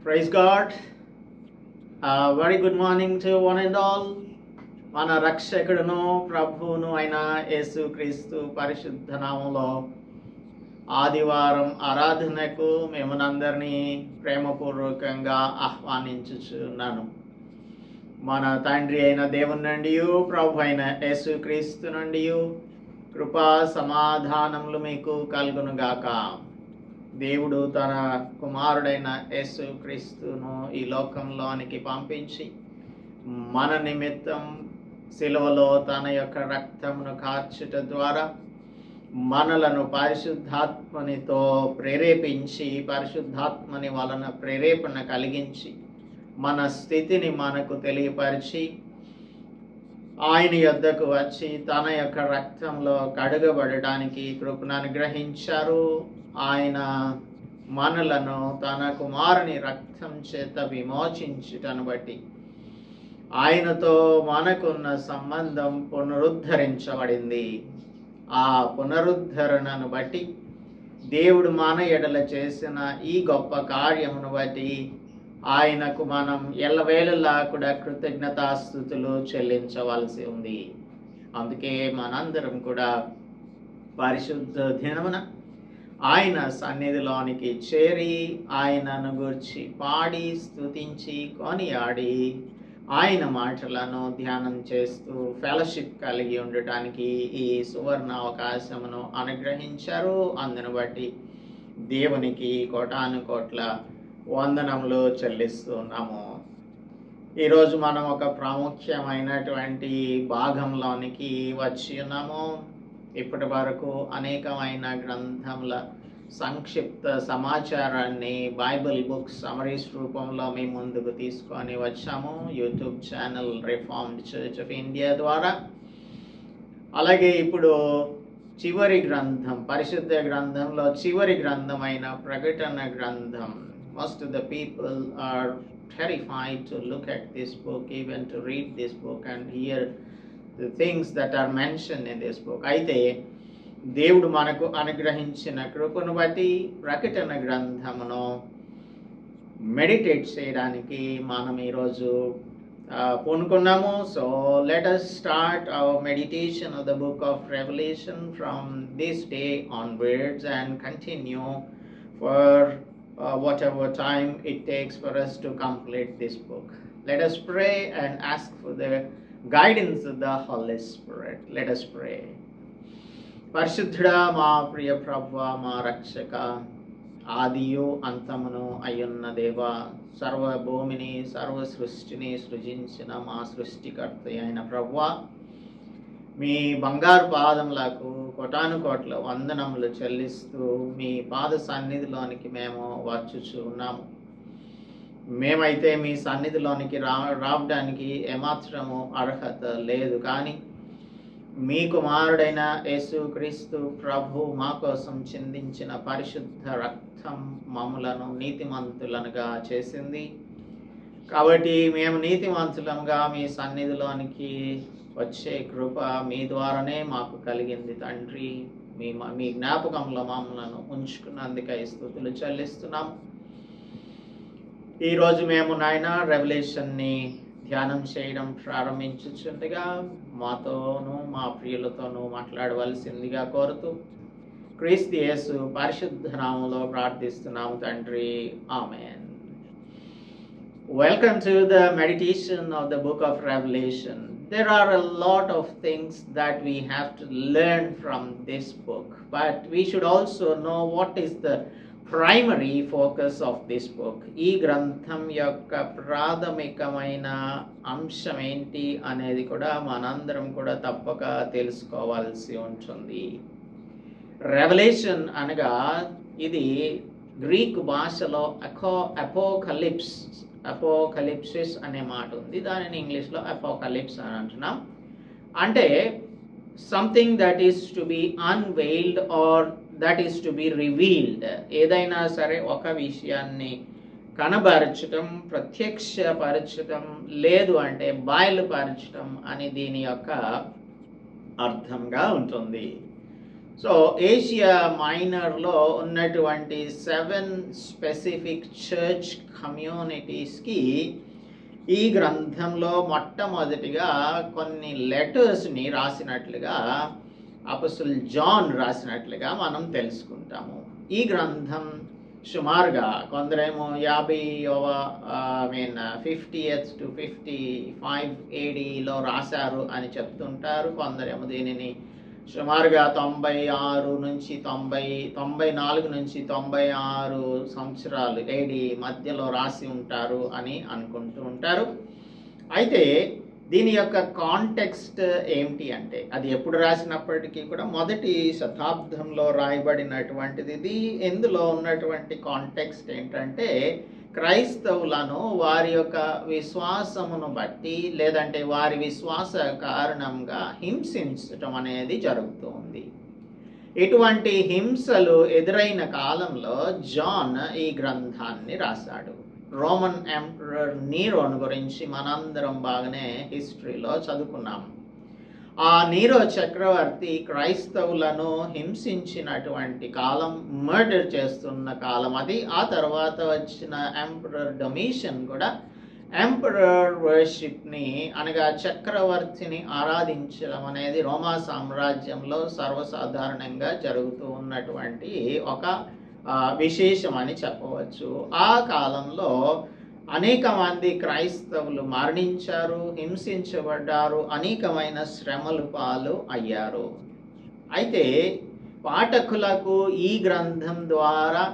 Praise God. Very good morning to one and all. మన రక్షకుడును ప్రభువును అయిన యేసుక్రీస్తు పరిశుద్ధ నామములో ఆదివారం ఆరాధనకు మిమ్మల్నందరినీ ప్రేమపూర్వకంగా ఆహ్వానించుచున్నాను. మన తండ్రి అయిన దేవుని నుండి ప్రభు అయిన యేసుక్రీస్తు నుండి కృపా సమాధానములు మీకు కలుగునుగాక. దేవుడు తన కుమారుడైన యేసుక్రీస్తును ఈ లోకంలోనికి పంపించి మన నిమిత్తం సిలువలో తన యొక్క రక్తమును కార్చుట ద్వారా మనలను పరిశుద్ధాత్మనితో ప్రేరేపించి పరిశుద్ధాత్మని వలన ప్రేరేపణ కలిగించి మన స్థితిని మనకు తెలియపరిచి ఆయన యొద్దకు వచ్చి తన యొక్క రక్తంలో కడుగబడడానికి కృపను అనుగ్రహించారు. ఆయన మనలను తన కుమారుని రక్తం చేత విమోచించుటను బట్టి ఆయనతో మనకున్న సంబంధం పునరుద్ధరించబడింది. ఆ పునరుద్ధరణను బట్టి దేవుడు మన ఎడల చేసిన ఈ గొప్ప కార్యమును బట్టి ఆయనకు మనం ఎల్లవేళలా కూడా కృతజ్ఞతాస్తుతులు చెల్లించవలసి ఉంది. అందుకే మనందరం కూడా పరిశుద్ధ దినమున ఆయన సన్నిధిలోనికి చేరి ఆయనను గురించి పాడి స్తుతించి కొనియాడి ఆయన మాటలను ధ్యానం చేస్తూ ఫెలోషిప్ కలిగి ఉండటానికి ఈ సువర్ణ అవకాశమును అనుగ్రహించారు. అందును బట్టి దేవునికి కోటాను కోట్ల వందనములు చెల్లిస్తున్నాము. ఈరోజు మనం ఒక ప్రాముఖ్యమైనటువంటి భాగంలోనికి వచ్చి ఉన్నాము. ఇప్పటి వరకు అనేకమైన గ్రంథముల సంక్షిప్త సమాచారాన్ని బైబిల్ బుక్స్ సమరీస్ రూపంలో మీ ముందుకు తీసుకొని వచ్చాము YouTube channel reformed church of India ద్వారా. అలాగే ఇప్పుడు చివరి గ్రంథం, పరిశుద్ధ గ్రంథంలో చివరి గ్రంథమైన ప్రకటన గ్రంథం. Most of the people are terrified to look at this book, even to read this book and hear the things that are mentioned in this book. అయితే దేవుడు మనకు అనుగ్రహించిన కృపను బట్టి ప్రకటన గ్రంథమును మెడిటేట్ చేయడానికి మనం ఈరోజు పూనుకున్నాము. So let us start our meditation of the book of Revelation from this day onwards and continue for whatever time it takes for us to complete this book. Let us pray and ask for the guidance of the Holy Spirit. Let us pray. పరిశుద్ధుడా మా ప్రియ ప్రభువా, మా రక్షక, ఆదియు అంతమును అయ్యున్న దేవ, సర్వ భూమిని సర్వ సృష్టిని సృజించిన మా సృష్టికర్త అయిన ప్రభువా, మీ బంగారు పాదములకు కోటాను కోట్ల వందనములు చెల్లిస్తూ మీ పాద సన్నిధిలోనికి మేము వచ్చుచు ఉన్నాము. మేమైతే మీ సన్నిధిలోనికి రావడానికి ఏమాత్రము అర్హత లేదు, కానీ మీ కుమారుడైన యేసుక్రీస్తు ప్రభు మా కోసం చిందించిన పరిశుద్ధ రక్తం మమ్ములను నీతిమంతులనుగా చేసింది. కాబట్టి మేము నీతిమంతులముగా మీ సన్నిధిలోనికి వచ్చే కృప మీ ద్వారానే మాకు కలిగింది తండ్రి. మీ జ్ఞాపకంలో మమ్మలను ఉంచుకున్నందుకై స్తుతులు చెల్లిస్తున్నాం. ఈరోజు మేము నాయన రెవల్యూషన్ని ధ్యానం చేయడం ప్రారంభించుచుండగా మాతోనూ మా ప్రియులతోనూ మాట్లాడవలసిందిగా కోరుతూ క్రీస్తు యేసు పరిశుద్ధ నామములో ప్రార్థిస్తున్నాము తండ్రి, ఆమేన్. Welcome to the meditation of the book of Revelation. There are a lot of things that we have to learn from this book, but we should also know what is the primary focus of this book. ఈ గ్రంథం యొక్క ప్రాథమికమైన అంశం ఏంటి అనేది కూడా మనందరం కూడా తప్పక తెలుసుకోవాల్సి ఉంటుంది. రెవల్యూషన్ అనగా ఇది గ్రీక్ భాషలో అపోకలిప్సిస్ అనే మాట ఉంది. దానిని ఇంగ్లీష్లో అపోకలిప్స్ అని అంటున్నాం. అంటే something that is to be unveiled or that is to be revealed. ఏదైనా సరే ఒక విషయాన్ని కనబరచటం, ప్రత్యక్షపరచటం, లేదు అంటే బయలుపరచటం అని దీని యొక్క అర్థంగా ఉంటుంది. సో ఏషియా మైనర్లో ఉన్నటువంటి 7 స్పెసిఫిక్ చర్చ్ కమ్యూనిటీస్కి ఈ గ్రంథంలో మొట్టమొదటిగా కొన్ని లెటర్స్ని రాసినట్లుగా అపోస్తలుడు జాన్ రాసినట్లుగా మనం తెలుసుకుంటాము. ఈ గ్రంథం సుమారుగా కొందరేమో 50th to 55 ADలో రాశారు అని చెప్తుంటారు. కొందరేమో దీనిని సుమారుగా 94 నుంచి 96 సంవత్సరాలు AD మధ్యలో రాసి ఉంటారు అని అనుకుంటూ ఉంటారు. అయితే దీని యొక్క కాంటెక్స్ట్ ఏమిటి అంటే, అది ఎప్పుడు రాసినప్పటికీ కూడా మొదటి శతాబ్దంలో రాయబడినటువంటిది. ఇది ఇందులో ఉన్నటువంటి కాంటెక్స్ట్ ఏంటంటే, క్రైస్తవులను వారి యొక్క విశ్వాసమును బట్టి లేదంటే వారి విశ్వాస కారణంగా హింసించటం అనేది జరుగుతుంది. ఇటువంటి హింసలు ఎదురైన కాలంలో జాన్ ఈ గ్రంథాన్ని రాశాడు. రోమన్ ఎంపరర్ నీరోను గురించి మనందరం బాగానే హిస్టరీలో చదువుకున్నాం. ఆ నీరో చక్రవర్తి క్రైస్తవులను హింసించినటువంటి కాలం, మర్డర్ చేస్తున్న కాలం అది. ఆ తర్వాత వచ్చిన ఎంపరర్ డొమిషియన్ కూడా ఎంపరర్ వర్షిప్ని అనగా చక్రవర్తిని ఆరాధించడం అనేది రోమా సామ్రాజ్యంలో సర్వసాధారణంగా జరుగుతూ ఉన్నటువంటి ఒక విశేషమని చెప్పవచ్చు. ఆ కాలంలో అనేక మంది క్రైస్తవులు మరణించారు, హింసించబడ్డారు, అనేకమైన శ్రమలు పాలు అయ్యారు. అయితే పాఠకులకు ఈ గ్రంథం ద్వారా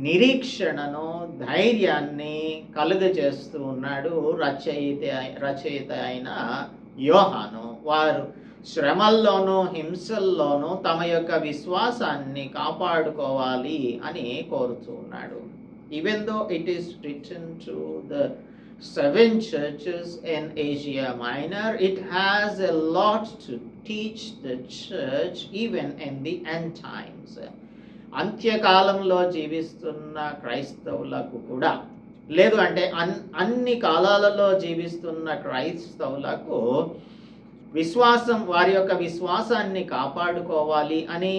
నిరీక్షణను, ధైర్యాన్ని కలుగజేస్తూ ఉన్నాడు రచయిత అయిన యోహాను. వారు శ్రమల్లోనూ హింసల్లోనూ తమ యొక్క విశ్వాసాన్ని కాపాడుకోవాలి అని కోరుతూ ఉన్నాడు. Even though it is written to the 7 churches in Asia Minor, it has a lot to teach the church even in the end times. అంత్యకాలంలో జీవిస్తున్న క్రైస్తవులకు కూడా, లేదు అంటే అన్ని కాలాలలో జీవిస్తున్న క్రైస్తవులకు వారి యొక్క విశ్వాసాన్ని కాపాడుకోవాలి అని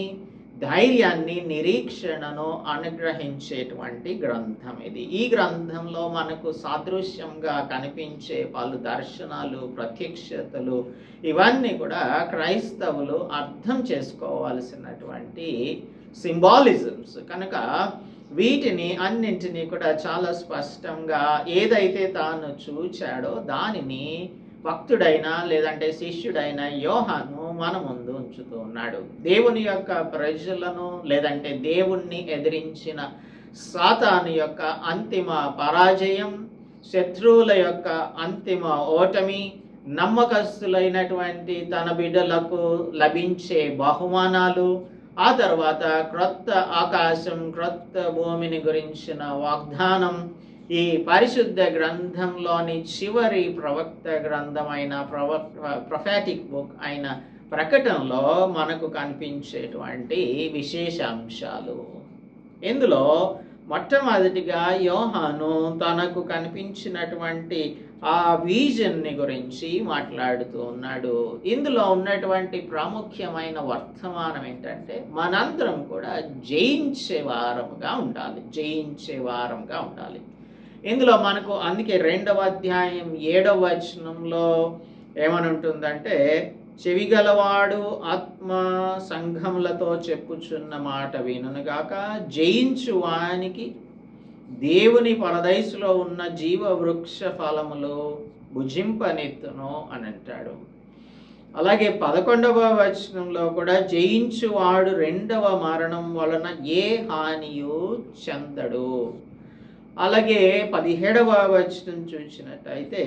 ధైర్యాన్ని, నిరీక్షణను అనుగ్రహించేటువంటి గ్రంథం ఇది. ఈ గ్రంథంలో మనకు సాదృశ్యంగా కనిపించే పలు దర్శనాలు, ప్రత్యక్షతలు ఇవన్నీ కూడా క్రైస్తవులు అర్థం చేసుకోవాల్సినటువంటి సింబాలిజమ్స్ కనుక వీటిని అన్నింటినీ కూడా చాలా స్పష్టంగా ఏదైతే తాను చూచాడో దానిని భక్తుడైన లేదంటే శిష్యుడైన యోహాను మన ముందు ఉంచుతూ ఉన్నాడు. దేవుని యొక్క ప్రజలను లేదంటే దేవుణ్ణి ఎదిరించిన సాతాను యొక్క అంతిమ పరాజయం, శత్రువుల యొక్క అంతిమ ఓటమి, నమ్మకస్తులైనటువంటి తన బిడ్డలకు లభించే బహుమానాలు, ఆ తర్వాత క్రొత్త ఆకాశం, క్రొత్త భూమిని గురించిన వాగ్దానం, ఈ పరిశుద్ధ గ్రంథంలోని చివరి ప్రవక్త గ్రంథమైన ప్రొఫెటిక్ బుక్ అయిన ప్రకటనలో మనకు కనిపించేటువంటి విశేషాంశాలు. ఇందులో మొట్టమొదటిగా యోహాను తనకు కనిపించినటువంటి ఆ విజన్ని గురించి మాట్లాడుతూ ఉన్నాడు. ఇందులో ఉన్నటువంటి ప్రాముఖ్యమైన వర్తమానం ఏంటంటే, మనందరం కూడా జయించే వారంగా ఉండాలి. ఇందులో మనకు అందుకే 2వ అధ్యాయం 7వ వచనంలో ఏమని ఉంటుందంటే, చెవిగలవాడు ఆత్మ సంఘములతో చెప్పుచున్న మాట వినుగాక, జయించు వానికి దేవుని పరదైసులో ఉన్న జీవ వృక్ష ఫలములు భుజింపనెత్తును అని అంటాడు. అలాగే 11వ వచనంలో కూడా జయించువాడు 2వ మరణం వలన ఏ హానియు చెందడు. అలాగే 17వ వచనం చూసినట్టయితే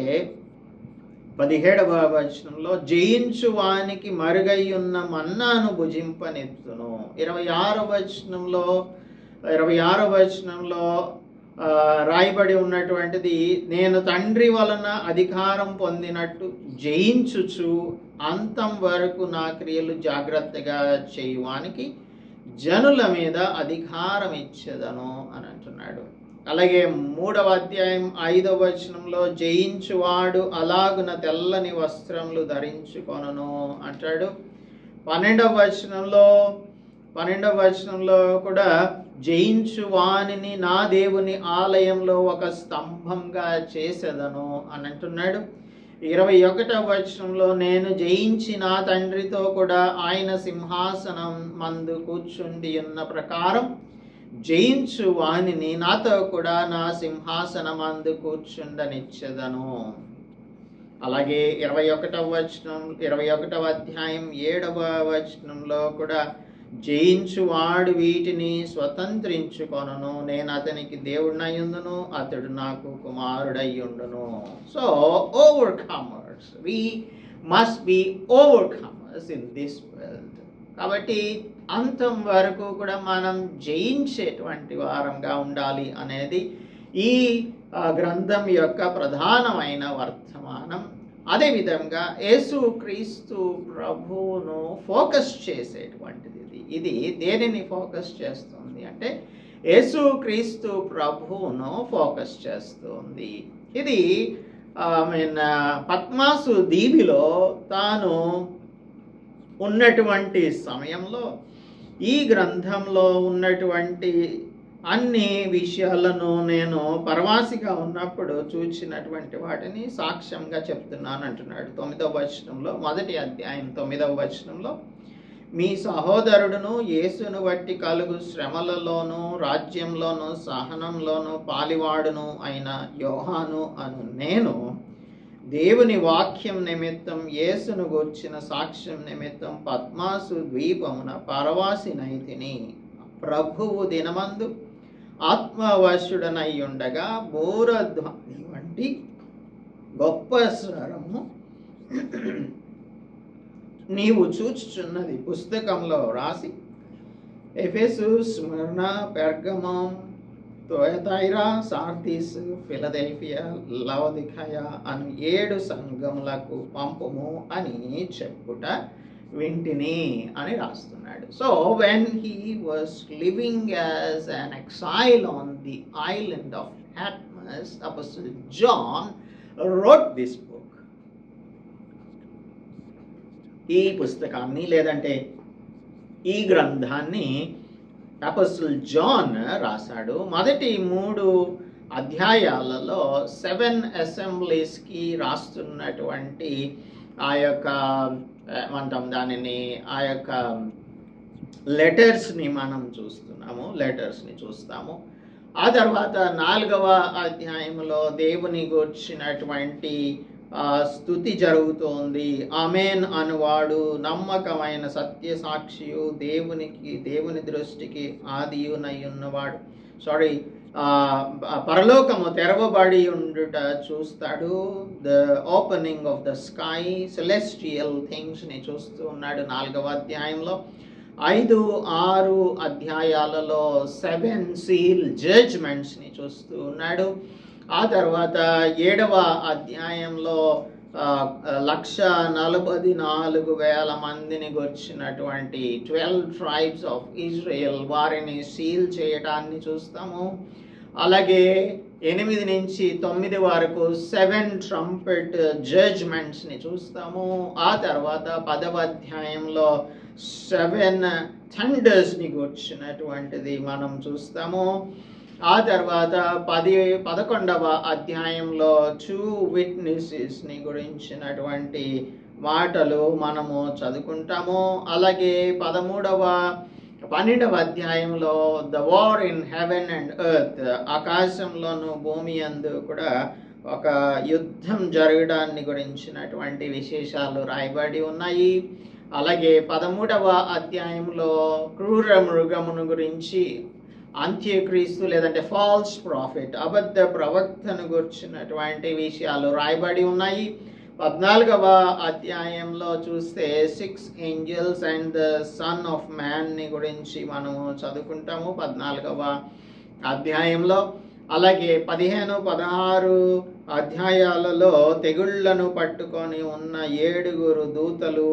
17వ వచనంలో జయించువానికి మరుగయ్యున్న మన్నాను భుజింపనెత్తును. 26వ వచనంలో రాయబడి ఉన్నటువంటిది, నేను తండ్రి వలన అధికారం పొందినట్టు జయించుచు అంతం వరకు నా క్రియలు జాగ్రత్తగా చేయువానికి జనుల మీద అధికారం ఇచ్చేదను అని అంటున్నాడు. అలాగే 3వ అధ్యాయం 5వ వచనంలో జయించువాడు అలాగున తెల్లని వస్త్రములు ధరించుకొనును అంటాడు. 12వ వచనంలో 12వ వచనంలో కూడా జయించు వానిని నా దేవుని ఆలయంలో ఒక స్తంభంగా చేసేదను అని అంటున్నాడు. 21వ వచనంలో నేను జయించి నా తండ్రితో కూడా ఆయన సింహాసనం మందు కూర్చుండి ఉన్న ప్రకారం జయించు వానిని నాతో కూడా నా సింహాసనం మందు కూర్చుండనిచ్చెదను. అలాగే 21వ వచనం 21వ అధ్యాయం 7వ వచనంలో కూడా జయించువాడు వీటిని స్వతంత్రించుకొనును, నేను అతనికి దేవుడినయ్యుండును, అతడు నాకు కుమారుడయ్యుండును. So overcomers, we must be overcomers in this world. కాబట్టి అంతం వరకు కూడా మనం జయించేటువంటి వారంగా ఉండాలి అనేది ఈ గ్రంథం యొక్క ప్రధానమైన వర్తమానం. అదేవిధంగా యేసుక్రీస్తు ప్రభువును ఫోకస్ చేసేటువంటిది ఇది దేనిని ఫోకస్ చేస్తుంది అంటే యేసుక్రీస్తు ప్రభువును ఫోకస్ చేస్తుంది. ఇది పద్మాసు దీవిలో తాను ఉన్నటువంటి సమయంలో ఈ గ్రంథంలో ఉన్నటువంటి అన్ని విషయాలను నేను పరవాసిగా ఉన్నప్పుడు చూచినటువంటి వాటిని సాక్ష్యంగా చెప్తున్నాను అంటున్నాడు. 9వ వచనంలో, మొదటి అధ్యాయం 9వ వచనంలో, మీ సహోదరుడును యేసును బట్టి కలుగు శ్రమలలోను రాజ్యంలోను సహనంలోను పాలివాడును అయిన యోహాను అను నేను దేవుని వాక్యం నిమిత్తం యేసును గూర్చిన సాక్ష్యం నిమిత్తం పద్మాసు ద్వీపమున పరవాసినైతిని. ప్రభువు దినమందు ఆత్మవశుడనయ్యుండగా బోరధ్వని వంటి గొప్ప స్వరము నీవు చూచుచున్నది పుస్తకంలో రాసి Ephesus, Smyrna, Pergamum, Thyatira, Sardis, Philadelphia, Laodicea అను 7 సంఘములకు పంపుము అని చెప్పుట వింటిని అని రాస్తున్నాడు. So when he was living as an exile on the island of Patmos, apostle John wrote this book. ఈ పుస్తకాన్ని లేదంటే ఈ గ్రంథాన్ని అపోస్టల్ జాన్ రాశాడు. మొదటి 3 అధ్యాయాలలో 7 అసెంబ్లీస్కి రాస్తున్నటువంటి ఆ యొక్క ఏమంటాం దానిని, ఆ యొక్క లెటర్స్ని మనం చూస్తాము. ఆ తర్వాత 4వ అధ్యాయంలో దేవుని గూర్చినటువంటి స్తుతి జరుగుతోంది. ఆమెన్ అనువాడు నమ్మకమైన సత్య సాక్షియు దేవుని దృష్టికి ఆదియునయ్యున్నవాడు. పరలోకము తెరవబడి ఉండుట చూస్తాడు. The opening of the sky, celestial థింగ్స్ని చూస్తూ ఉన్నాడు 4వ అధ్యాయంలో. 5, 6 అధ్యాయాలలో 7 సీల్ జడ్జ్మెంట్స్ని చూస్తూ ఉన్నాడు. ఆ తర్వాత 7వ అధ్యాయంలో 1,44,000 మందిని గొచ్చినటువంటి 12 ట్రైబ్స్ ఆఫ్ ఇజ్రాయెల్ వారిని సీల్ చేయడాన్ని చూస్తాము. అలాగే 8 నుంచి 9 వరకు 7 ట్రంపెట్ జడ్జ్మెంట్స్ని చూస్తాము. ఆ తర్వాత 10వ అధ్యాయంలో 7 థండర్స్ని గొచ్చినటువంటిది మనం చూస్తాము. ఆ తర్వాత 11వ అధ్యాయంలో 2 విట్నెసెస్ని గురించినటువంటి మాటలు మనము చదువుకుంటాము. అలాగే 12వ అధ్యాయంలో the war in heaven and earth, ఆకాశంలోను భూమి యందు కూడా ఒక యుద్ధం జరగడాన్ని గురించినటువంటి విశేషాలు రాయబడి ఉన్నాయి. అలాగే 13వ అధ్యాయంలో క్రూర మృగమును గురించి, అంత్యక్రీస్తు లేదంటే ఫాల్స్ ప్రాఫిట్, అబద్ధ ప్రవక్తను గురించినటువంటి విషయాలు రాయబడి ఉన్నాయి. 14వ అధ్యాయంలో చూస్తే 6 angels and the son of మ్యాన్ని గురించి మనము చదువుకుంటాము 14వ అధ్యాయంలో. అలాగే 15, 16 అధ్యాయాలలో తెగుళ్లను పట్టుకొని ఉన్న 7 దూతలు,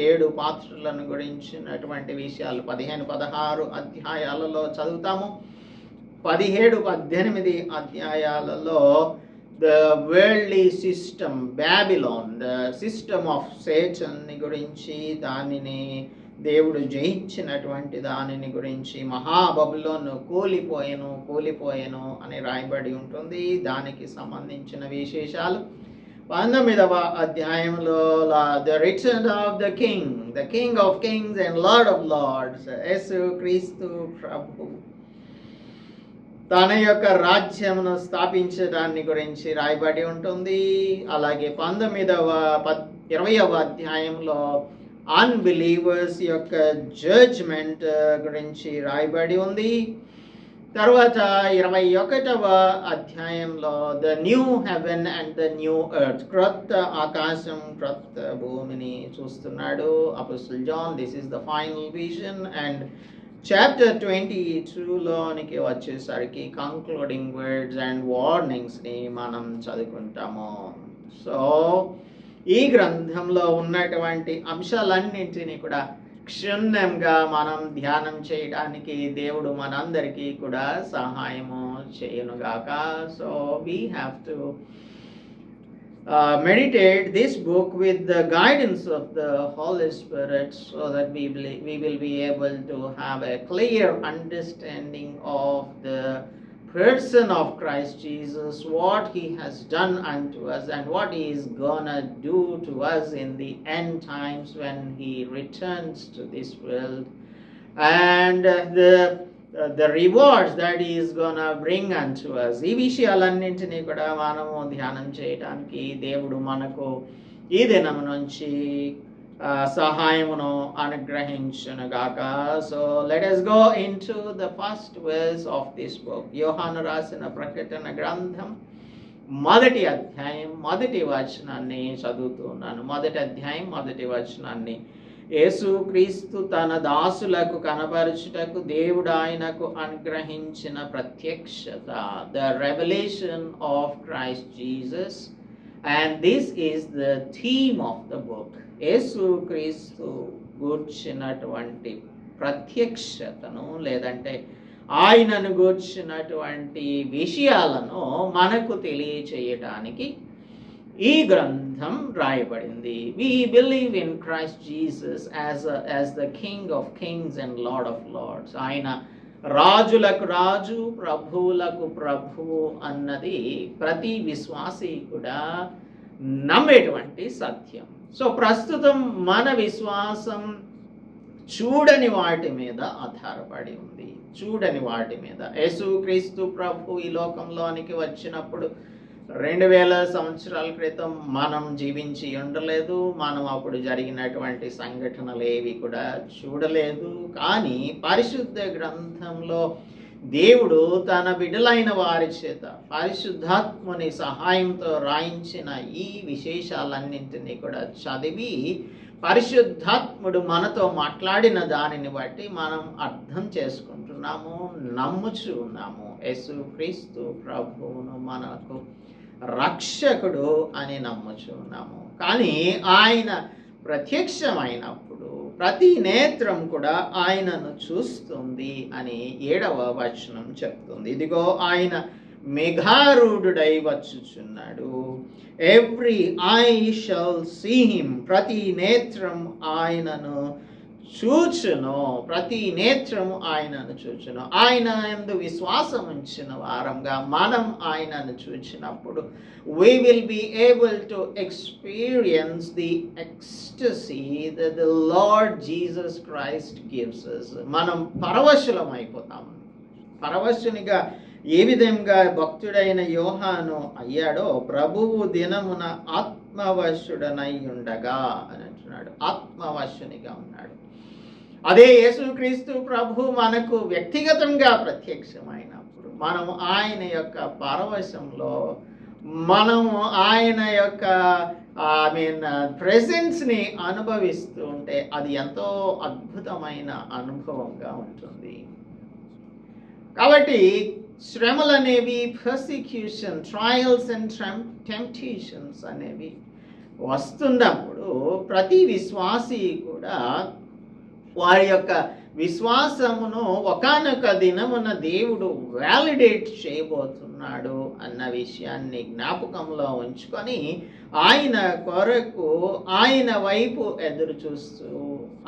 7 పాత్రలను గురించినటువంటి విషయాలు 15, 16 అధ్యాయాలలో చదువుతాము. 17, 18 అధ్యాయాలలో the worldly system, Babylon, the system of Satan గురించి, దానిని దేవుడు జయించినటువంటి దానిని గురించి మహాబబులోను కూలిపోయెను అని రాయబడి ఉంటుంది. దానికి సంబంధించిన విశేషాలు 19వ అధ్యాయంలో the return of the king of kings and lord of lords, యేసు క్రీస్తు ప్రభు తన యొక్క రాజ్యమును స్థాపించడాన్ని గురించి రాయబడి ఉంటుంది. అలాగే 20వ అధ్యాయంలో అన్బిలీవర్స్ యొక్క జడ్జ్మెంట్ గురించి రాయబడి ఉంది. తర్వాత 21వ అధ్యాయంలో the new heaven and the new earth, క్రొత్త ఆకాశం క్రొత్త భూమిని చూస్తున్నాడు apostle John. This is the final vision. And chapter 22లోనికి వచ్చేసరికి కంక్లూడింగ్ వర్డ్స్ అండ్ వార్నింగ్స్ని మనం చదువుకుంటాము. సో ఈ గ్రంథంలో ఉన్నటువంటి అంశాలన్నింటినీ కూడా క్షుణ్ణంగా మనం ధ్యానం చేయడానికి దేవుడు మనందరికీ కూడా సహాయము చేయునుగాక. So we have to meditate this book with the guidance of the Holy Spirit, so that we will be able to have a clear understanding of the person of Christ Jesus, what he has done unto us and what he is gonna do to us in the end times when he returns to this world, and the rewards that he is gonna bring unto us. ఈ విషయాలన్నింటినీ కూడా మనము ధ్యానం చేయడానికి దేవుడు మనకు ఈ దినం నుంచి సహాయమును అనుగ్రహించునుగాక. So let us go into the first verse of this book. యోహాను రాసిన ప్రకటన గ్రంథం 1వ అధ్యాయం 1వ వచనాన్ని చదువుతున్నాను. 1వ అధ్యాయం 1వ వచనాన్ని. యేసు క్రీస్తు తన దాసులకు కనబరుచుటకు దేవుడు ఆయనకు అనుగ్రహించిన ప్రత్యక్షత, the revelation of Christ Jesus, and this is the theme of the book. యేసు క్రీస్తు గూర్చినటువంటి ప్రత్యక్షతను లేదంటే ఆయనను గూర్చినటువంటి విషయాలను మనకు తెలియచేయటానికి ఈ గ్రంథం రాయబడింది. We believe in Christ Jesus as the King of Kings and Lord of Lords. ఆయన రాజులకు రాజు, ప్రభువులకు ప్రభువు అన్నది ప్రతి విశ్వాసి కూడా నమ్మేటువంటి సత్యం. సో ప్రస్తుతం మన విశ్వాసం చూడని వాటి మీద ఆధారపడి ఉంది. చూడని వాటి మీద. యేసుక్రీస్తు ప్రభు ఈ లోకంలోనికి వచ్చినప్పుడు 2000 సంవత్సరాల క్రితం మనం జీవించి ఉండలేదు. మనం అప్పుడు జరిగినటువంటి సంఘటనలు ఏవి కూడా చూడలేదు. కానీ పరిశుద్ధ గ్రంథంలో దేవుడు తన బిడ్డలైన వారి చేత పరిశుద్ధాత్మని సహాయంతో రాయించిన ఈ విశేషాలన్నింటినీ కూడా చదివి పరిశుద్ధాత్ముడు మనతో మాట్లాడిన దానిని బట్టి మనం అర్థం చేసుకుంటున్నాము, నమ్ముచు ఉన్నాము. యేసుక్రీస్తు ప్రభువును మనకు రక్షకుడు అని నమ్ముచు ఉన్నాము. కానీ ఆయన ప్రత్యక్షమైనప్పుడు ప్రతి నేత్రం కూడా ఆయనను చూస్తుంది అని 7వ వచనం చెప్తుంది. ఇదిగో ఆయన మేఘారూఢుడై వచ్చుచున్నాడు. Every eye shall see him. ప్రతి నేత్రం ఆయనను చూచును. ప్రతి నేత్రము ఆయనను చూచును. ఆయన యందు విశ్వాసం ఉంచిన వారంగా మనం ఆయనను చూచినప్పుడు we will be able to experience the ecstasy that the Lord Jesus Christ gives us. మనం పరవశులమైపోతాం. పరవశునిగా ఏ విధంగా భక్తుడైన యోహాను అయ్యాడో ప్రభువు దినమున ఆత్మవశుడనై ఉండగా అని అంటున్నాడు. ఆత్మవశునిగా ఉన్నాడు. అదే యేసుక్రీస్తు ప్రభు మనకు వ్యక్తిగతంగా ప్రత్యక్షమైనప్పుడు మనం ఆయన యొక్క పరవశంలో, మనము ఆయన యొక్క ప్రెజెన్స్ని అనుభవిస్తూ ఉంటే అది ఎంతో అద్భుతమైన అనుభవంగా ఉంటుంది. కాబట్టి శ్రమలు అనేవి, పర్సిక్యూషన్, ట్రయల్స్ అండ్ టెంప్టేషన్స్ అనేవి వస్తున్నప్పుడు ప్రతి విశ్వాసి కూడా వారి యొక్క విశ్వాసమును ఒకానొక దినమున దేవుడు వ్యాలిడేట్ చేయబోతున్నాడు అన్న విషయాన్ని జ్ఞాపకంలో ఉంచుకొని ఆయన కొరకు ఆయన వైపు ఎదురు చూస్తూ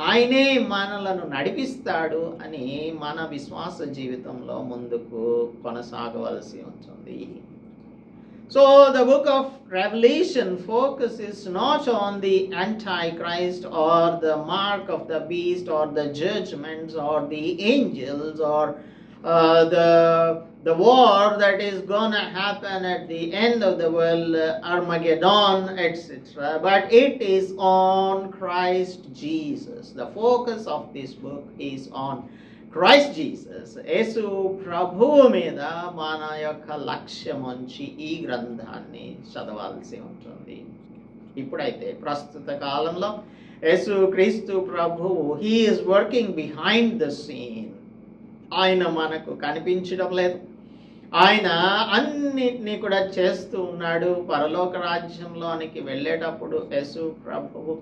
ఆయనే మనలను నడిపిస్తాడు అని మన విశ్వాస జీవితంలో ముందుకు కొనసాగవలసి ఉంటుంది. So the book of Revelation focuses not on the Antichrist or the mark of the beast or the judgments or the angels or the war that is gonna happen at the end of the world, Armageddon, etc. But it is on Christ Jesus. The focus of this book is on Christ Jesus. యేసు ప్రభువు మీద మన యొక్క లక్ష్యం ఉంచి ఈ గ్రంథాన్ని చదవాల్సి ఉంటుంది. ఇప్పుడైతే ప్రస్తుత కాలంలో యేసు క్రీస్తు ప్రభువు he is working behind the scene. ఆయన మనకు కనిపించడం లేదు, ఆయన అన్నిటినీ కూడా చేస్తూ ఉన్నాడు. పరలోక రాజ్యంలోనికి వెళ్ళేటప్పుడు యేసు ప్రభువు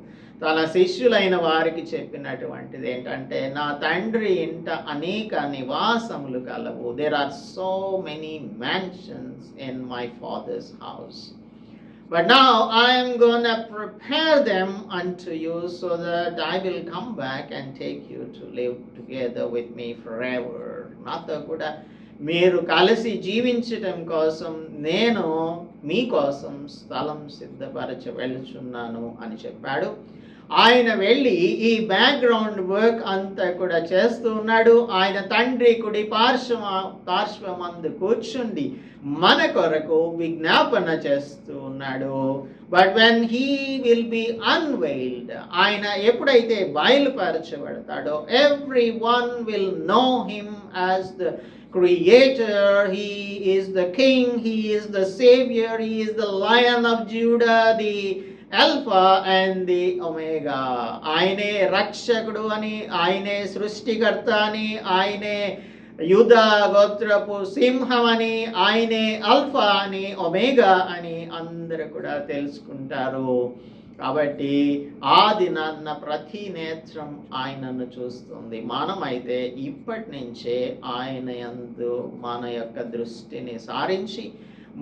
తన శిష్యులైన వారికి చెప్పినటువంటిది ఏంటంటే, నా తండ్రి ఇంట అనేక నివాసములు కలవు. There are so many mansions in my father's house, but now I am going to prepare them unto you so that I will come back and take you to live together with me forever. నాతో కూడా మీరు కలిసి జీవించటం కోసం నేను మీకోసం స్థలం సిద్ధపరచ వెళ్తున్నాను అని చెప్పాడు. ఆయన వెళ్ళి ఈ బ్యాక్గ్రౌండ్ వర్క్ అంతా కూడా చేస్తూ ఉన్నాడు. ఆయన తండ్రి కుడి పార్శ్వమందు కూర్చుండి మన కొరకు విజ్ఞాపన చేస్తూ ఉన్నాడు. But when he will be unveiled, ఆయన ఎప్పుడైతే బయలుపరచబడతాడో, every one will know him as the Creator, He is the King, He is the Savior, He is the Lion of Judah, the Alpha and the Omega. ఆయనే రక్షకుడు అని, ఆయనే సృష్టికర్త అని, ఆయనే యూదా గోత్రపు సింహం అని, ఆయనే అల్ఫా అని, ఒమేగా అని అందరూ కూడా తెలుసుకుంటారు. కాబట్టి ఆ దినాన్న ప్రతి నేత్రం ఆయనను చూస్తుంది. మనమైతే ఇప్పటి నుంచే ఆయన యందు మన యొక్క దృష్టిని సారించి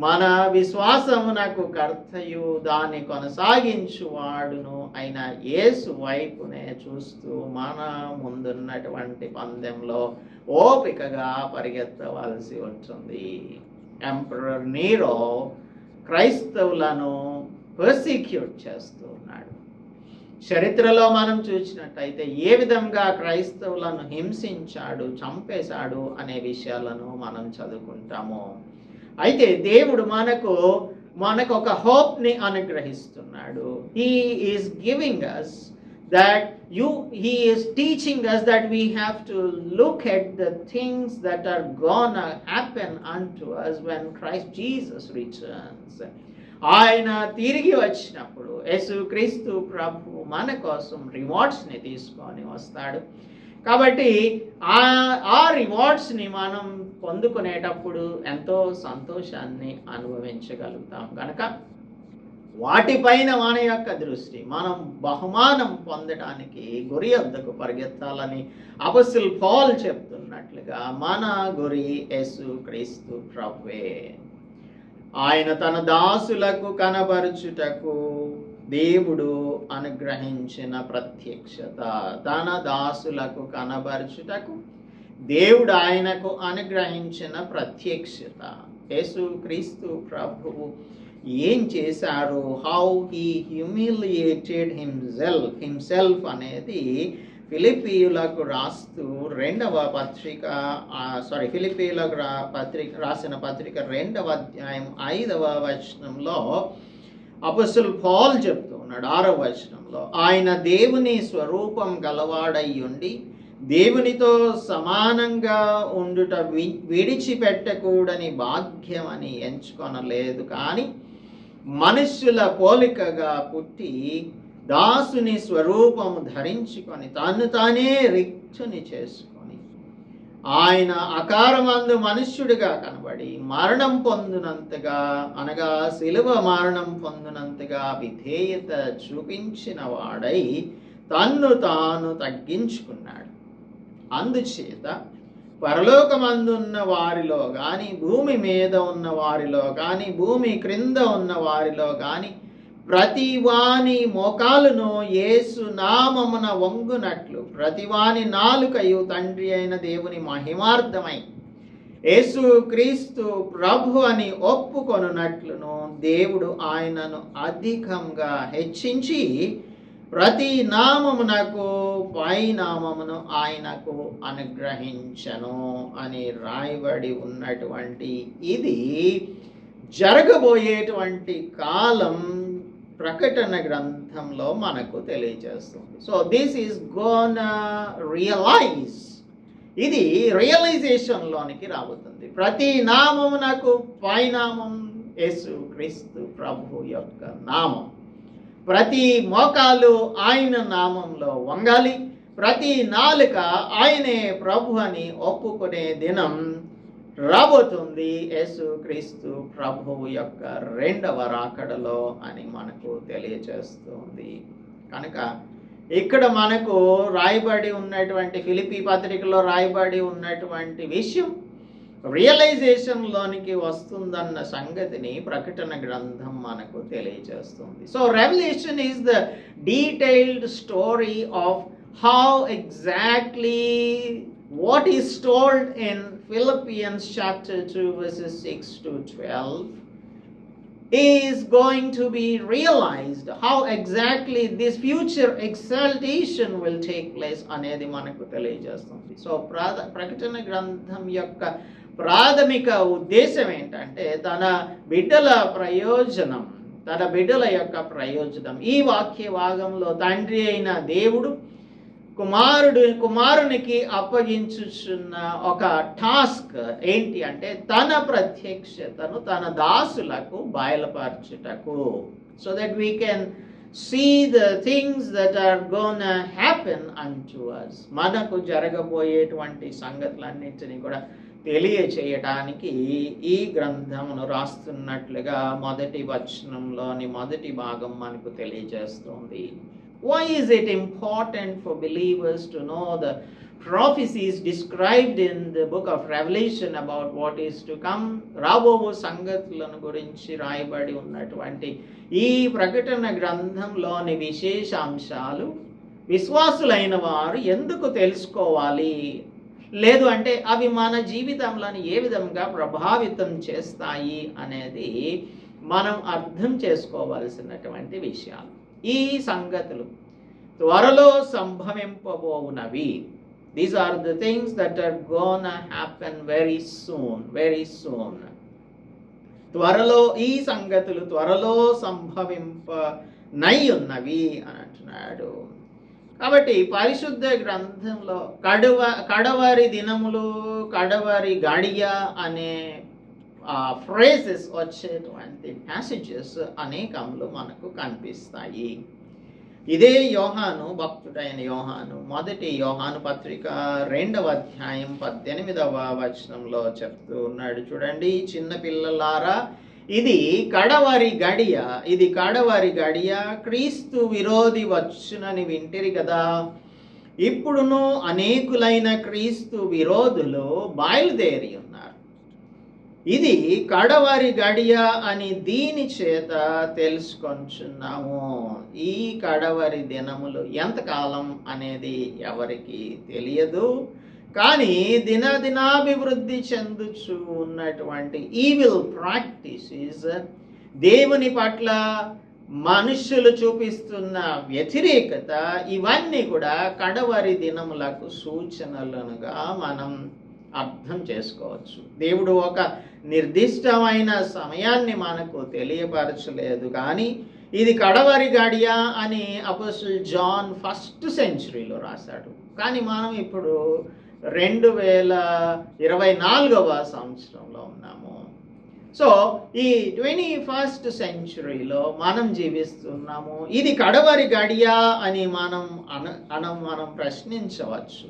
మన విశ్వాసమునకు కర్తయు దాన్ని కొనసాగించువాడును అయిన యేసు వైపునే చూస్తూ మన ముందున్నటువంటి పందెంలో ఓపికగా పరిగెత్తవలసి ఉంటుంది. ఎంపరర్ నీరో క్రైస్తవులను పర్సిక్యూట్ చేస్తూ ఉన్నాడు. చరిత్రలో మనం చూసినట్టయితే ఏ విధంగా క్రైస్తవులను హింసించాడు, చంపేశాడు అనే విషయాలను మనం చదువుకుంటాము. అయితే దేవుడు మనకు ఒక హోప్ని అనుగ్రహిస్తున్నాడు. He is giving us that he is teaching us that we have to look at the things that are gonna happen unto us when Christ Jesus returns. ఆయన తిరిగి వచ్చినప్పుడు యేసు క్రీస్తు ప్రభు మన కోసం రివార్డ్స్ని తీసుకొని వస్తాడు. కాబట్టి ఆ రివార్డ్స్ని మనం పొందుకునేటప్పుడు ఎంతో సంతోషాన్ని అనుభవించగలుగుతాం. కనుక వాటిపైన మన యొక్క దృష్టి, మనం బహుమానం పొందడానికి గురి వద్దకు పరిగెత్తాలని అపొస్తలుడు పౌలు చెప్తున్నట్లుగా మన గురి యేసు క్రీస్తు ప్రభువే. ఆయన తన దాసులకు కనబరుచుటకు దేవుడు అనుగ్రహించిన ప్రత్యక్షత, తన దాసులకు కనబరుచుటకు దేవుడు ఆయనకు అనుగ్రహించిన ప్రత్యక్షత. యేసు క్రీస్తు ప్రభువు ఏం చేశారు, హౌ హీ హ్యూమిలియేటెడ్ హిమ్సెల్ఫ్ అనేది ఫిలిప్పీయులకు రాసిన పత్రిక 2వ అధ్యాయం 5వ వచనంలో అపొస్తలుడు పౌలు చెప్తూ ఉన్నాడు. 6వ వచనంలో, ఆయన దేవుని స్వరూపం గలవాడై ఉండి దేవునితో సమానంగా ఉండుట విడిచిపెట్టకూడని భాగ్యమని ఎంచుకొనలేదు, కానీ మనుష్యుల పోలికగా పుట్టి దాసుని స్వరూపము ధరించుకొని తానే రిక్తుని చేసుకొని ఆయన ఆకారమందు మనుష్యుడిగా కనబడి మరణం పొందినంతగా, అనగా శిలువ మరణం పొందినంతగా విధేయత చూపించిన వాడై తన్ను తాను తగ్గించుకున్నాడు. అందుచేత పరలోకమందున్న వారిలో కానీ, భూమి మీద ఉన్న వారిలో కానీ, భూమి క్రింద ఉన్న వారిలో కానీ ప్రతివాని మోకాలును యేసు నామమున వంగునట్లు, ప్రతివాని నాలుకయు తండ్రి అయిన దేవుని మహిమార్థమై యేసు క్రీస్తు ప్రభు అని ఒప్పుకొనున్నట్లును దేవుడు ఆయనను అధికంగా హెచ్చించి ప్రతి నామమునకు పై నామమును ఆయనకు అనుగ్రహించను అని రాయబడి ఉన్నటువంటి ఇది జరగబోయేటువంటి కాలం ప్రకటన గ్రంథంలో మనకు తెలియజేస్తుంది. So this is gonna realize, ఇది రియలైజేషన్లోనికి రాబోతుంది. ప్రతి నామమునకు పై నామం యేసు క్రీస్తు ప్రభు యొక్క నామం. ప్రతి మోకాలు ఆయన నామంలో వంగాలి, ప్రతి నాలుక ఆయనే ప్రభు అని ఒప్పుకునే దినం రాబోతుంది యేసు క్రీస్తు ప్రభువు యొక్క రెండవ రాకడలో అని మనకు తెలియజేస్తుంది. కనుక ఇక్కడ మనకు రాయబడి ఉన్నటువంటి ఫిలిప్పీ పత్రికలో రాయబడి ఉన్నటువంటి విషయం రియలైజేషన్లోనికి వస్తుందన్న సంగతిని ప్రకటన గ్రంథం మనకు తెలియజేస్తుంది. So revolution is the detailed story of how exactly what is told in Philippians chapter 2 verses 6 to 12 is going to be realized. How exactly this future exaltation will take place అనేది మనకు తెలియజేస్తుంది. సో ప్రకటన గ్రంథం యొక్క ప్రాథమిక ఉద్దేశం ఏంటంటే తన బిడ్డల యొక్క ప్రయోజనం. ఈ వాక్య భాగంలో తండ్రి అయిన దేవుడు కుమారునికి అప్పగించుచున్న ఒక టాస్క్ ఏంటి అంటే తన ప్రత్యక్షతను తన దాసులకు బయలుపరచుటకు, so that we can see the things that are gonna happen unto us. మనకు జరగబోయేటువంటి సంగతులన్నింటినీ కూడా తెలియచేయటానికి ఈ గ్రంథమును రాస్తున్నట్లుగా మొదటి వచనంలోని మొదటి భాగం మనకు తెలియజేస్తుంది. Why is it important for believers to know the prophecies described in the book of Revelation about what is to come? రాబోవు సంగతులను గురించి రాయబడి ఉన్నటువంటి ఈ ప్రకటన గ్రంథంలోని విశేష అంశాలు విశ్వాసులైన వారు ఎందుకు తెలుసుకోవాలి, లేదు అంటే అవి మన జీవితంలోని ఏ విధంగా ప్రభావితం చేస్తాయి అనేది మనం అర్థం చేసుకోవాల్సినటువంటి విషయాలు. ఈ సంగతులు త్వరలో సంభవింపబోవునవి. These are the things that are gonna happen very soon. త్వరలో ఈ సంగతులు త్వరలో సంభవింపనై ఉన్నవి అని అంటున్నాడు. కాబట్టి పరిశుద్ధ గ్రంథంలో కడవరి దినములు, కడవరి గడియ అనే ఫ్రేజెస్ వచ్చేటువంటి ప్యాసేజెస్ అనేకములు మనకు కనిపిస్తాయి. ఇదే భక్తుడైన యోహాను మొదటి యోహాను పత్రిక 2వ అధ్యాయం 18వ వచనంలో చెప్తూ ఉన్నాడు. చూడండి, చిన్న పిల్లలారా, ఇది కడవరి గడియ, క్రీస్తు విరోధి వచ్చునని వింటిరి కదా. ఇప్పుడును అనేకులైన క్రీస్తు విరోధులు బయలుదేరి ఉన్నారు. ఇది కడవరి గడియ అని దీని చేత తెలుసుకొంచున్నాము. ఈ కడవరి దినములు ఎంతకాలం అనేది ఎవరికి తెలియదు. కానీ దినాభివృద్ధి చెందుచు ఉన్నటువంటి ఈవిల్ ప్రాక్టీసెస్, దేవుని పట్ల మనుషులు చూపిస్తున్న వ్యతిరేకత, ఇవన్నీ కూడా కడవరి దినములకు సూచనలుగా మనం అర్థం చేసుకోవచ్చు. దేవుడు ఒక నిర్దిష్టమైన సమయాన్ని మనకు తెలియపరచలేదు, కానీ ఇది కడవరి గడియ అని అపోస్టల్ జాన్ 1st centuryలో రాశాడు. కానీ మనం ఇప్పుడు 2024వ సంవత్సరంలో ఉన్నాము. సో ఈ 21st centuryలో మనం జీవిస్తున్నాము. ఇది కడవరి గడియ అని మనం ప్రశ్నించవచ్చు.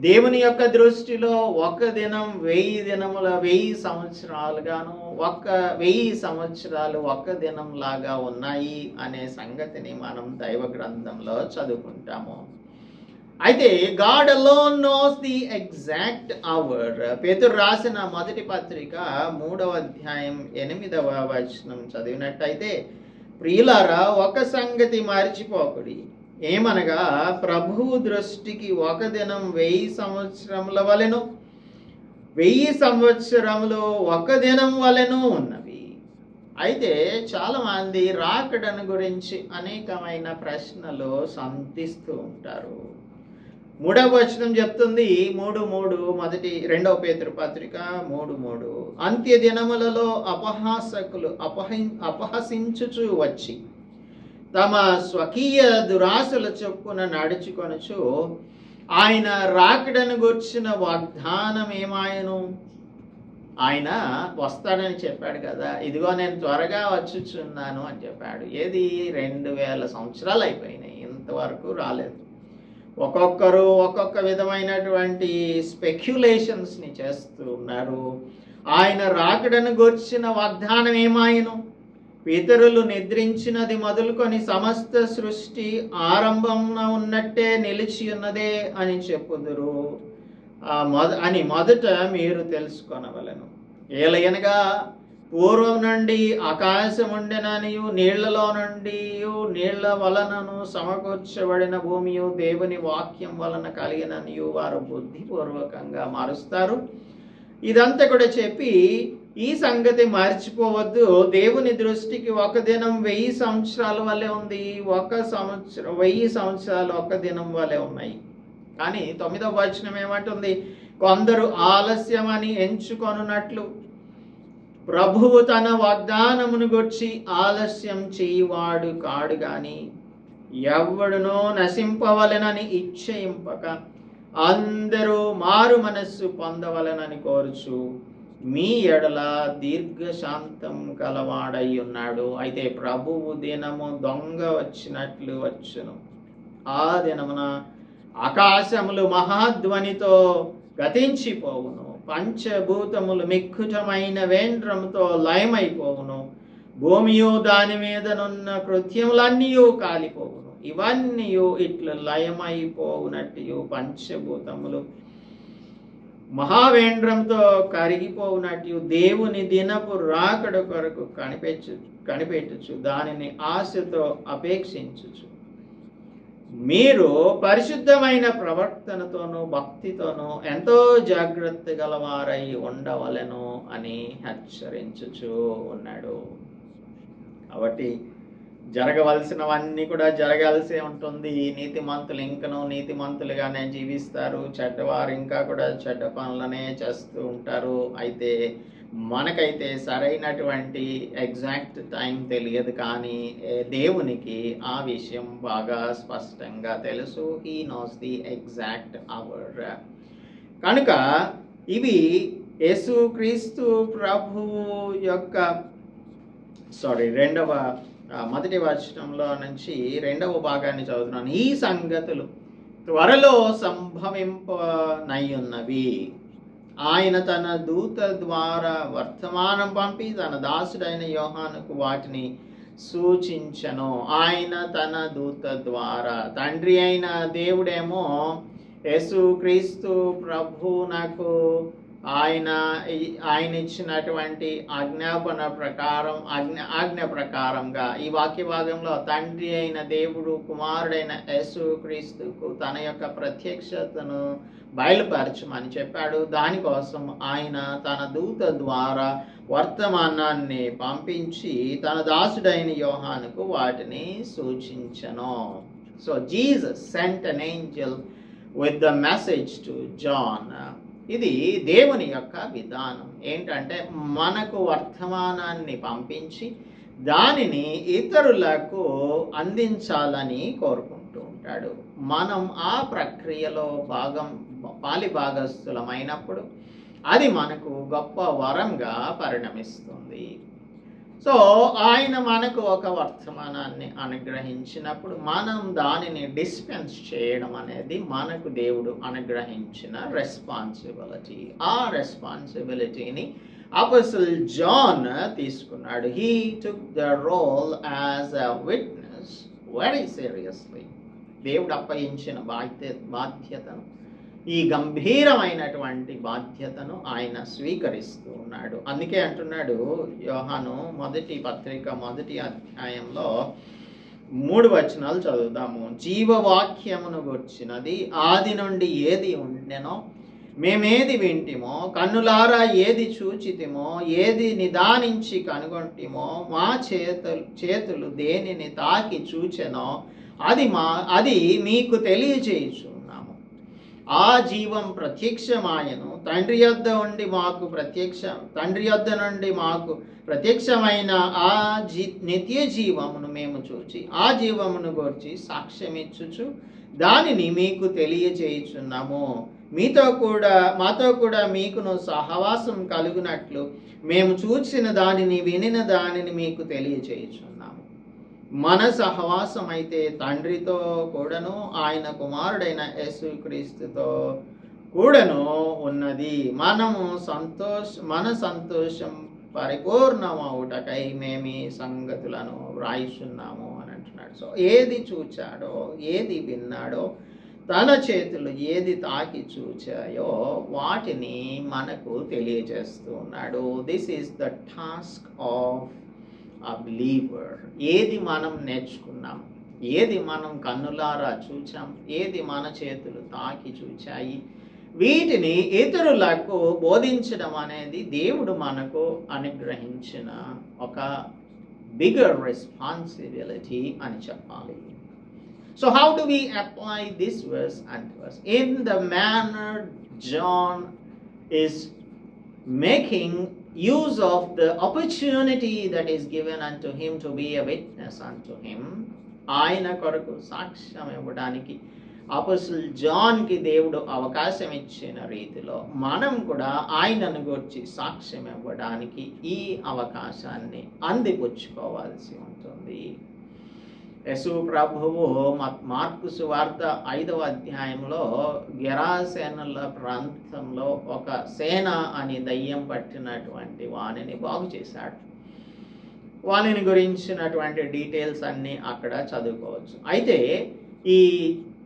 దేవుని యొక్క దృష్టిలో ఒక దినం 1000 దినముల 1000 సంవత్సరాలుగాను, 1000 సంవత్సరాలు ఒక దినం లాగా ఉన్నాయి అనే సంగతిని మనం దైవ గ్రంథంలో చదువుకుంటాము. అయితే God alone knows the exact hour. పేతురు రాసిన మొదటి పత్రిక 3వ అధ్యాయం 8వ వచనం చదివినట్టయితే, ప్రియులారా, ఒక సంగతి మరిచిపోకుడి, ఏమనగా ప్రభువు దృష్టికి ఒక దినం 1000 సంవత్సరముల వలెను, 1000 సంవత్సరములు ఒక దినం వలెను ఉన్నవి. అయితే చాలామంది రాకడను గురించి అనేకమైన ప్రశ్నలు సంధిస్తూ ఉంటారు. 3వ వచనం చెప్తుంది, 3:3, 2వ పేతురు పత్రిక 3:3, అంత్య దినములలో అపహాసకులు అపహసించుచు వచ్చి తమ స్వకీయ దురాశల చొప్పున నడుచుకొనుచు ఆయన రాకడను గూర్చిన వాగ్దానం ఏమాయను? ఆయన వస్తాడని చెప్పాడు కదా, ఇదిగో నేను త్వరగా వచ్చుచున్నాను అని చెప్పాడు. ఏది 2000 సంవత్సరాలు అయిపోయినాయి, ఇంతవరకు రాలేదు. ఒక్కొక్కరు ఒక్కొక్క విధమైనటువంటి స్పెక్యులేషన్స్ని చేస్తూ ఉన్నారు. ఆయన రాకడను గూర్చిన వాగ్దానం ఏమాయను? పితరులు నిద్రించినది మొదలుకొని సమస్త సృష్టి ఆరంభమున ఉన్నట్టే నిలిచి ఉన్నదే అని చెప్పుదురు అని మొదట మీరు తెలుసుకొనవలెను. ఏలయనగా పూర్వం నుండి ఆకాశం ఉండెననియు, నీళ్లలో నుండి నీళ్ల వలనను సమకూర్చబడిన భూమియు దేవుని వాక్యం వలన కలిగిననియు వారు బుద్ధిపూర్వకంగా మారుస్తారు. ఇదంతా కూడా చెప్పి, ఈ సంగతి మర్చిపోవద్దు, దేవుని దృష్టికి ఒక దినం 1000 సంవత్సరాల వల్లే ఉంది, 1000 సంవత్సరాలు ఒక దినం వల్లే ఉన్నాయి. కానీ 9వ వచనం ఏమంటుంది? కొందరు ఆలస్యమని ఎంచుకొనున్నట్లు ప్రభువు తన వాగ్దానమును గూర్చి ఆలస్యం చేయువాడు కాడు గాని, ఎవ్వడునో నశింపవలెనని ఇచ్చయింపక అందరూ మారు మనస్సు పొందవలెనని కోరుచు మీ ఎడల దీర్ఘశాంతం కలవాడై ఉన్నాడు. అయితే ప్రభువు దినము దొంగ వచ్చినట్లు వచ్చును. ఆ దినమున ఆకాశములు మహాధ్వనితో గతించిపోవును, పంచభూతములు మిక్కుటమైన వేండ్రముతో లయమైపోవును, భూమియు దాని మీదనున్న కృత్యములన్నీ కాలిపోవును. ఇవన్నీ ఇట్లు లయమైపోవునట్టు పంచభూతములు మహావేంద్రంతో కరిగిపోవునట్టు దేవుని దినపు రాకడ కొరకు కనిపెట్టుచు దానిని ఆశతో అపేక్షించుచు మీరు పరిశుద్ధమైన ప్రవర్తనతోనూ భక్తితోనూ ఎంతో జాగ్రత్త గలవారై ఉండవలెను అని హెచ్చరించుచు ఉన్నాడు. కాబట్టి జరగవలసినవన్నీ కూడా జరగాల్సి ఉంటుంది. నీతిమంతులు ఇంకనూ నీతిమంతులుగానే జీవిస్తారు, చెడ్డవారు ఇంకా కూడా చెడ్డ పనులనే చేస్తూ ఉంటారు. అయితే మనకైతే సరైనటువంటి ఎగ్జాక్ట్ టైం తెలియదు, కానీ దేవునికి ఆ విషయం బాగా స్పష్టంగా తెలుసు. He knows the exact hour. కనుక ఇవి యేసుక్రీస్తు ప్రభువు యొక్క మొదటి వచనంలో నుంచి 2వ భాగాన్ని చదువుతున్నాను. ఈ సంగతులు త్వరలో సంభవింపనయ్యున్నవి. ఆయన తన దూత ద్వారా వర్తమానం పంపి తన దాసుడైన యోహానుకు వాటిని సూచించెను. ఆయన తన దూత ద్వారా, తండ్రి అయిన దేవుడేమో యేసుక్రీస్తు ప్రభు నాకు ఆయన ఇచ్చినటువంటి ఆజ్ఞ ప్రకారంగా ఈ వాక్య భాగంలో తండ్రి అయిన దేవుడు కుమారుడైన యేసుక్రీస్తుకు తన యొక్క ప్రత్యక్షతను బయలుపరచమని చెప్పాడు. దానికోసం ఆయన తన దూత ద్వారా వర్తమానాన్ని పంపించి తన దాసుడైన యోహానుకు వాటిని సూచించెను. So Jesus sent an angel with the message to John. ఇది దేవుని యొక్క విధానం. ఏంటంటే మనకు వర్తమానాన్ని పంపించి దానిని ఇతరులకు అందించాలని కోరుకుంటూ ఉంటాడు. మనం ఆ ప్రక్రియలో పాలిభాగస్థులమైనప్పుడు అది మనకు గొప్ప వరంగా పరిణమిస్తుంది. సో ఆయన మనకు ఒక వర్తమానాన్ని అనుగ్రహించినప్పుడు మనం దానిని డిస్పెన్స్ చేయడం అనేది మనకు దేవుడు అనుగ్రహించిన రెస్పాన్సిబిలిటీ. ఆ రెస్పాన్సిబిలిటీని అపోస్టల్ జాన్ తీసుకున్నాడు. He took the role as a witness very seriously. దేవుడు అప్పగించిన బాధ్యతను, ఈ గంభీరమైనటువంటి బాధ్యతను ఆయన స్వీకరిస్తూ ఉన్నాడు. అందుకే అంటున్నాడు యోహాను మొదటి పత్రిక 1వ అధ్యాయంలో 3 వచనాలు చదువుదాము. జీవవాక్యమును గూర్చినది ఆది నుండి ఏది ఉండెనో, మేమేది వింటిమో, కన్నులారా ఏది చూచితిమో, ఏది నిదానించి కనుగొంటిమో, మా చేతులు దేనిని తాకి చూచెనో అది మీకు తెలియజేయుచున్నాము. ఆ జీవం ప్రత్యక్షమాయను, తండ్రి యొద్ద నుండి మాకు ప్రత్యక్షమైన ఆ నిత్య జీవమును మేము చూచి ఆ జీవమును గూర్చి సాక్ష్యమిచ్చుచు దానిని మీకు తెలియజేయుచున్నాము. మాతో కూడా మీకును సహవాసం కలుగునట్లు మేము చూచిన దానిని వినిన దానిని మీకు తెలియజేయుచున్నాము. మన సహవాసం అయితే తండ్రితో కూడాను ఆయన కుమారుడైన యేసుక్రీస్తుతో కూడాను ఉన్నది. మన సంతోషం పరిపూర్ణమవుటకై మేము ఈ సంగతులను వ్రాయిస్తున్నాము అని అంటున్నాడు. సో ఏది చూచాడో, ఏది విన్నాడో, తన చేతులు ఏది తాకి చూచాయో వాటిని మనకు తెలియజేస్తూ ఉన్నాడు. This is the task of a believer. ఏది మనం నేర్చుకున్నాం, ఏది మనం కన్నులారా చూచాం, ఏది మన చేతులు తాకి చూచాయి, వీటిని ఇతరులకు బోధించడం అనేది దేవుడు మనకు అనుగ్రహించిన ఒక బిగ్గర్ రెస్పాన్సిబిలిటీ అని చెప్పాలి. So how do we apply this verse unto us? In the manner John is making use of the opportunity that is given unto him to be a witness unto him, ఆయన కొరకు సాక్ష్యం ఇవ్వడానికి అపోస్తలుడు జాన్కి దేవుడు అవకాశం ఇచ్చిన రీతిలో మనం కూడా ఆయనను గురించి సాక్ష్యం ఇవ్వడానికి ఈ అవకాశాన్ని అందిపుచ్చుకోవాల్సి ఉంటుంది. యేసు ప్రభువు మార్కు సువార్త 5వ అధ్యాయంలో గెరాసేనుల ప్రాంతంలో ఒక సేన అని దయ్యం పట్టినటువంటి వాణిని బాగు చేశాడు. వాణిని గురించినటువంటి డీటెయిల్స్ అన్నీ అక్కడ చదువుకోవచ్చు. అయితే ఈ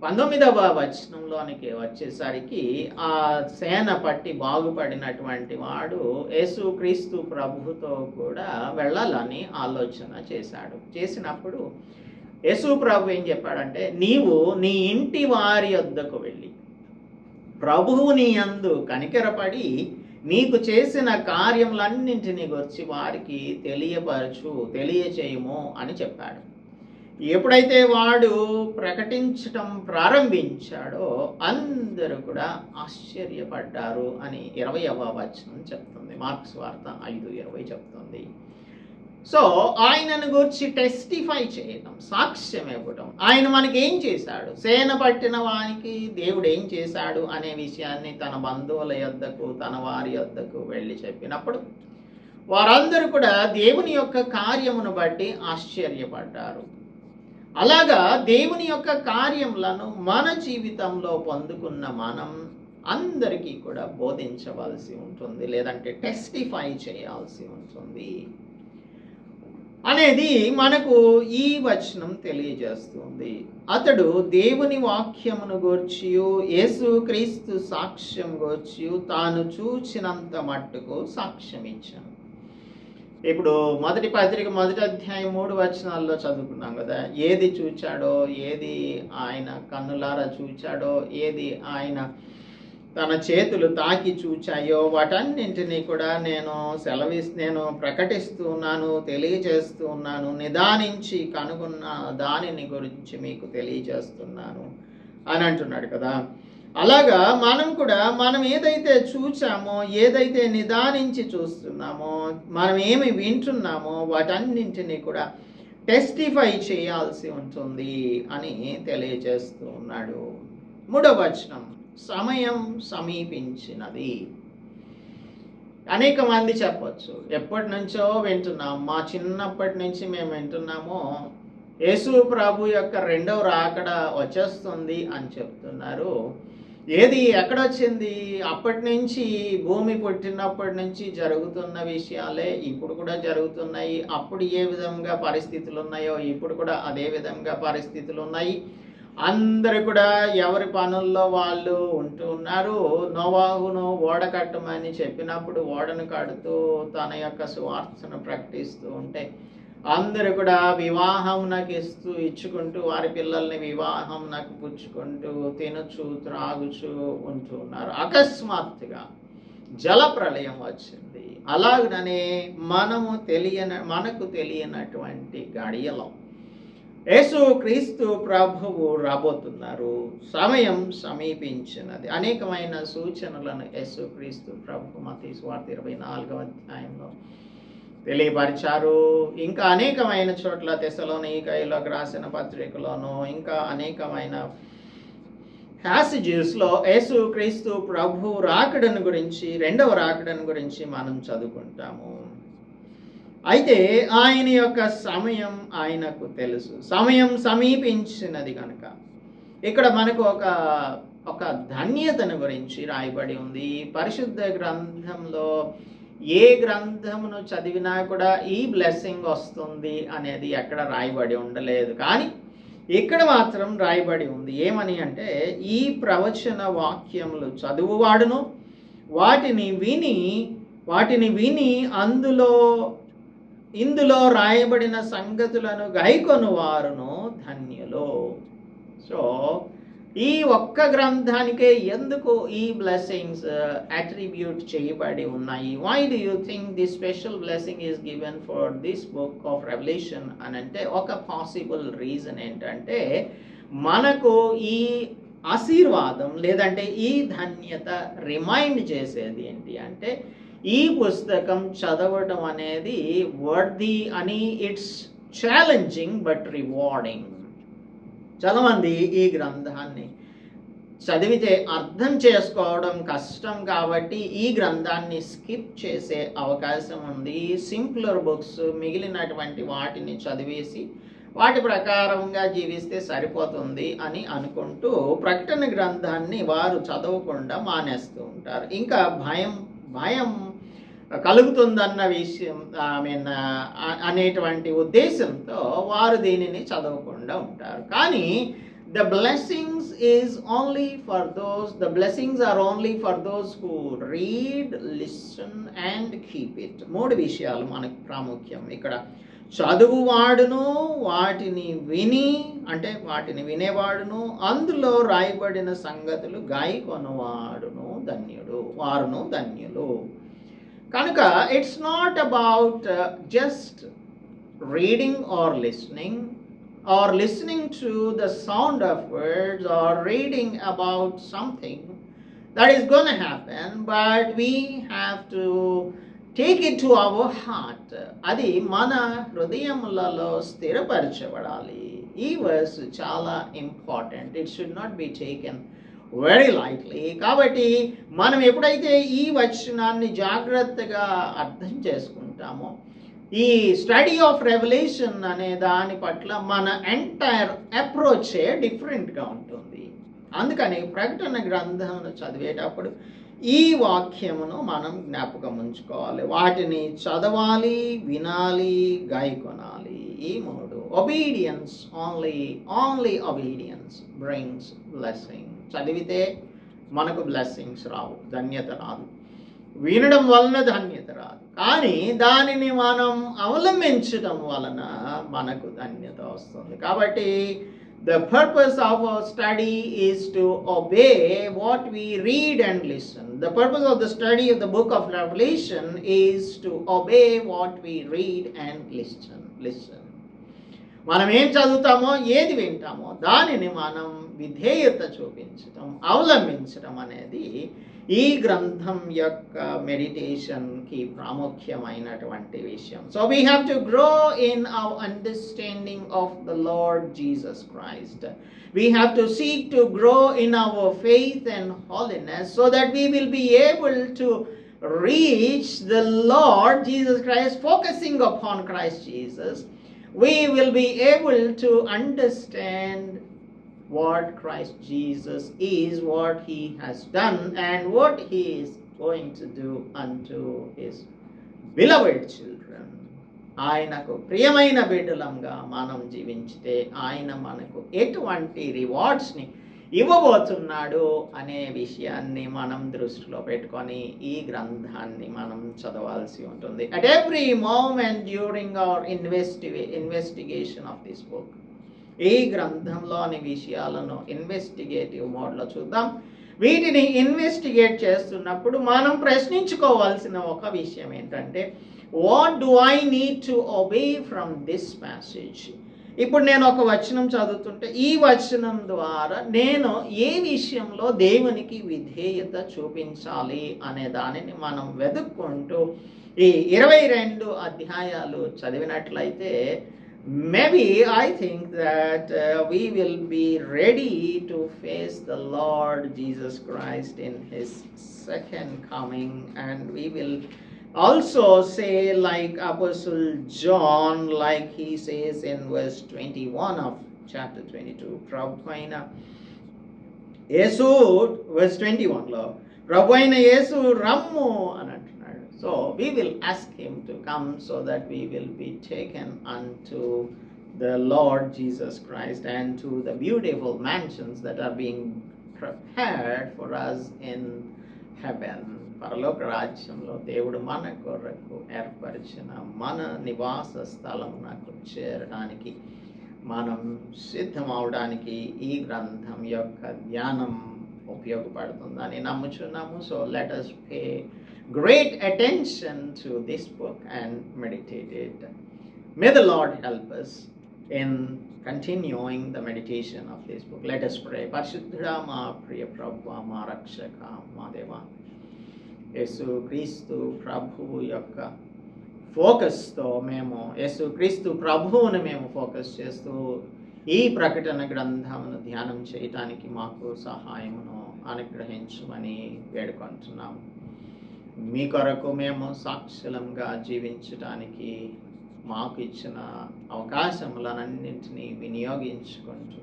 19వ వచనంలోనికి వచ్చేసరికి ఆ సేన పట్టి బాగుపడినటువంటి వాడు యేసుక్రీస్తు ప్రభువుతో కూడా వెళ్ళాలని ఆలోచన చేసినప్పుడు యేసు ప్రభు ఏం చెప్పాడంటే, నీవు నీ ఇంటి వారి వద్దకు వెళ్ళి ప్రభువు నీ యందు కనికరపడి నీకు చేసిన కార్యములన్నింటినీ గురించి వారికి తెలియచేయము అని చెప్పాడు. ఎప్పుడైతే వాడు ప్రకటించటం ప్రారంభించాడో అందరూ కూడా ఆశ్చర్యపడ్డారు అని 20వ వచనం చెప్తుంది. మార్కు సువార్త 5:20 చెప్తుంది. సో ఆయనను గురించి టెస్టిఫై చేయటం, సాక్ష్యం ఇవ్వటం, ఆయన మనకి ఏం చేశాడు, సేన పట్టిన వానికి దేవుడు ఏం చేశాడు అనే విషయాన్ని తన బంధువుల యొద్దకు తన వారి యొద్దకు వెళ్ళి చెప్పినప్పుడు వారందరూ కూడా దేవుని యొక్క కార్యమును బట్టి ఆశ్చర్యపడ్డారు. అలాగా దేవుని యొక్క కార్యములను మన జీవితంలో పొందుకున్న మనం అందరికీ కూడా బోధించవలసి ఉంటుంది, లేదంటే టెస్టిఫై చేయాల్సి ఉంటుంది అనేది మనకు ఈ వచనం తెలియజేస్తుంది. అతడు దేవుని వాక్యమును గూర్చియు యేసుక్రీస్తు సాక్ష్యం గూర్చియు తాను చూచినంత మట్టుకు సాక్ష్యం ఇచ్చాను. ఇప్పుడు మొదటి పత్రిక 1వ అధ్యాయం 3 వచనాల్లో చదువుకున్నాం కదా, ఏది చూచాడో, ఏది ఆయన కన్నులారా చూచాడో, ఏది ఆయన తన చేతులు తాకి చూచాయో వాటన్నింటినీ కూడా నేను ప్రకటిస్తూ ఉన్నాను, తెలియజేస్తూ ఉన్నాను, నిదానించి కనుగొన్న దానిని గురించి మీకు తెలియజేస్తున్నాను అని అంటున్నాడు కదా. అలాగా మనం కూడా మనం ఏదైతే చూచామో, ఏదైతే నిదానించి చూస్తున్నామో, మనం ఏమి వింటున్నామో వాటన్నింటినీ కూడా టెస్టిఫై చేయాల్సి ఉంటుంది అని తెలియజేస్తూ ఉన్నాడు. 3వ వచనం, సమయం సమీపించినది. అనేక మంది చెప్పొచ్చు, ఎప్పటి నుంచో వింటున్నాం, మా చిన్నప్పటి నుంచి మేము వింటున్నాము, యేసు ప్రభు యొక్క 2వ రాకడ వచ్చేస్తుంది అని చెప్తున్నారు. ఏది ఎక్కడొచ్చింది? అప్పటి నుంచి, భూమి పుట్టినప్పటి నుంచి జరుగుతున్న విషయాలే ఇప్పుడు కూడా జరుగుతున్నాయి. అప్పుడు ఏ విధంగా పరిస్థితులు ఉన్నాయో ఇప్పుడు కూడా అదే విధంగా పరిస్థితులు ఉన్నాయి. అందరూ కూడా ఎవరి పనుల్లో వాళ్ళు ఉంటూ ఉన్నారు. నోవాహును ఓడ కట్టమని చెప్పినప్పుడు ఓడను కడుతూ తన యొక్క సువార్తను ప్రకటిస్తూ ఉంటే అందరూ కూడా వివాహం నాకు ఇచ్చుకుంటూ వారి పిల్లల్ని వివాహం నాకు పుచ్చుకుంటూ తినచు త్రాగుచు ఉంటూ ఉన్నారు. అకస్మాత్తుగా జల ప్రళయం వచ్చింది. అలాగనే మనకు తెలియనటువంటి గడియలో యేసు క్రీస్తు ప్రభువు రాబోతున్నారు. సమయం సమీపించినది. అనేకమైన సూచనలను యేసు క్రీస్తు ప్రభు మత్తయి సువార్త 24వ అధ్యాయంలో తెలియపరిచారు. ఇంకా అనేకమైన చోట్ల తెస్సలోనికైలోకి రాసిన పత్రికలోనూ ఇంకా అనేకమైన ప్యాసేజెస్లో యేసు క్రీస్తు ప్రభు రాకడను గురించి, రెండవ రాకడను గురించి మనం చదువుకుంటాము. అయితే ఆయన యొక్క సమయం ఆయనకు తెలుసు. సమయం సమీపించినది కనుక ఇక్కడ మనకు ఒక ధన్యతను గురించి రాయబడి ఉంది. పరిశుద్ధ గ్రంథంలో ఏ గ్రంథమును చదివినా కూడా ఈ బ్లెస్సింగ్ వస్తుంది అనేది ఎక్కడ రాయబడి ఉండలేదు. కానీ ఇక్కడ మాత్రం రాయబడి ఉంది. ఏమని అంటే, ఈ ప్రవచన వాక్యములు చదువువాడును వాటిని విని ఇందులో రాయబడిన సంగతులను గైకొను వారును ధన్యులు. సో ఈ ఒక్క గ్రంథానికే ఎందుకు ఈ బ్లెస్సింగ్స్ అట్రిబ్యూట్ చేయబడి ఉన్నాయి? Why do you think this special blessing is given for this book of revolution అని అంటే, ఒక పాసిబుల్ రీజన్ ఏంటంటే, మనకు ఈ ఆశీర్వాదం లేదంటే ఈ ధన్యత రిమైండ్ చేసేది ఏంటి అంటే, ఈ పుస్తకం చదవడం అనేది వర్ది అని, ఇట్స్ ఛాలెంజింగ్ బట్ రివార్డింగ్. చాలామంది ఈ గ్రంథాన్ని చదివితే అర్థం చేసుకోవడం కష్టం కాబట్టి ఈ గ్రంథాన్ని స్కిప్ చేసే అవకాశం ఉంది. సింప్లర్ బుక్స్ మిగిలినటువంటి వాటిని చదివేసి వాటి ప్రకారంగా జీవిస్తే సరిపోతుంది అని అనుకుంటూ ప్రకటన గ్రంథాన్ని వారు చదవకుండా మానేస్తూ ఉంటారు. ఇంకా భయం కలుగుతుందన్న విషయం అనేటువంటి ఉద్దేశంతో వారు దీనిని చదవకుండా ఉంటారు. కానీ the blessings are only for those who read, listen and keep it. మూడు విషయాలు మనకు ప్రాముఖ్యం ఇక్కడ. చదువువాడును వాటిని వినేవాడును అందులో రాయబడిన సంగతులు గాయకొనువాడును వారును ధన్యులు. కనుక it's not about just reading are listening to the sound of words or reading about something that is going to happen, but we have to take it to our heart. అది మన హృదయములలో స్థిరపరచబడాలి. ఈ వర్స్ చాలా important. It should not be taken very lightly. కాబట్టి మనం ఎప్పుడైతే ఈ వచనాన్ని జాగ్రత్తగా అర్థం చేసుకుంటామో, ఈ స్టడీ ఆఫ్ రెవల్యూషన్ అనే దాని పట్ల మన ఎంటైర్ అప్రోచే డిఫరెంట్గా ఉంటుంది. అందుకని ప్రకటన గ్రంథమును చదివేటప్పుడు ఈ వాక్యమును మనం జ్ఞాపకం ఉంచుకోవాలి. వాటిని చదవాలి, వినాలి, గాయకొనాలి. ఈ మూడు. Obedience, only obedience brings blessing. చదివితే మనకు బ్లెస్సింగ్స్ రావు, ధన్యత రాదు. వినడం వలన ధన్యత రాదు. కానీ దానిని మనం అవలంబించడం వలన మనకు ధన్యత వస్తుంది. కాబట్టి the purpose of our study is to obey what we read and listen. The purpose of the study of the book of Revelation is to obey what we read and listen. మనం ఏం చదువుతామో, ఏది వింటామో దానిని మనం విధేయత చూపించడం, అవలంబించడం అనేది ఈ గ్రంథం యొక్క మెడిటేషన్కి ప్రాముఖ్యమైనటువంటి విషయం. So we have to grow in our understanding of the lord Jesus Christ. We have to seek to grow in our faith and holiness so that we will be able to reach the Lord Jesus Christ. Focusing upon Christ Jesus, we will be able to understand what Christ Jesus is, what he has done, and what he is going to do unto his beloved children. ఆయనకు ప్రియమైన బిడ్డలంగా మనం జీవించితే ఆయన మనకు ఎటువంటి రివార్డ్స్ని ఇవ్వబోతున్నాడు అనే విషయాన్ని మనం దృష్టిలో పెట్టుకొని ఈ గ్రంథాన్ని మనం చదవాల్సి ఉంటుంది. At every moment during our investigation of this book, ఈ గ్రంథంలోని విషయాలను ఇన్వెస్టిగేటివ్ మోడ్లో చూద్దాం. వీటిని ఇన్వెస్టిగేట్ చేస్తున్నప్పుడు మనం ప్రశ్నించుకోవాల్సిన ఒక విషయం ఏంటంటే, what do I need to obey from this passage. ఇప్పుడు నేను ఒక వచనం చదువుతుంటే ఈ వచనం ద్వారా నేను ఏ విషయంలో దేవునికి విధేయత చూపించాలి అనే దానిని మనం వెతుక్కుంటూ ఈ 22 అధ్యాయాలు చదివినట్లయితే maybe I think that we will be ready to face the Lord Jesus Christ in his second coming, and we will also say like Apostle John, like he says in verse 21 of chapter 22, Prabhuaina Yesu, verse 21 lo Prabhuaina Yesu rammu anantunnadu. So we will ask him to come so that we will be taken unto the Lord Jesus Christ and to the beautiful mansions that are being prepared for us in heaven. పరలోక రాజ్యంలో దేవుడు మన కొరకు ఏర్పరిచిన మన నివాస స్థలమునకు చేరడానికి మనం సిద్ధమవడానికి ఈ గ్రంథం యొక్క ధ్యానం ఉపయోగపడుతుందని నమ్ముచున్నాము. So let us pay great attention to this book and meditate it. May the Lord help us in continuing the meditation of this book. Let us pray. Parishuddhuda ma priya Prabhuva ma rakshaka ma deva, యేసు క్రీస్తు ప్రభువు యొక్క ఫోకస్తో మేము యేసు క్రీస్తు ప్రభువుని మేము focus చేస్తూ ఈ ప్రకటన గ్రంథమును ధ్యానం చేయటానికి మాకు సహాయమును అనుగ్రహించమని వేడుకుంటున్నాము. మీ కొరకు మేము సాక్షులంగా జీవించడానికి మాకు ఇచ్చిన అవకాశములన్నింటినీ వినియోగించుకుంటూ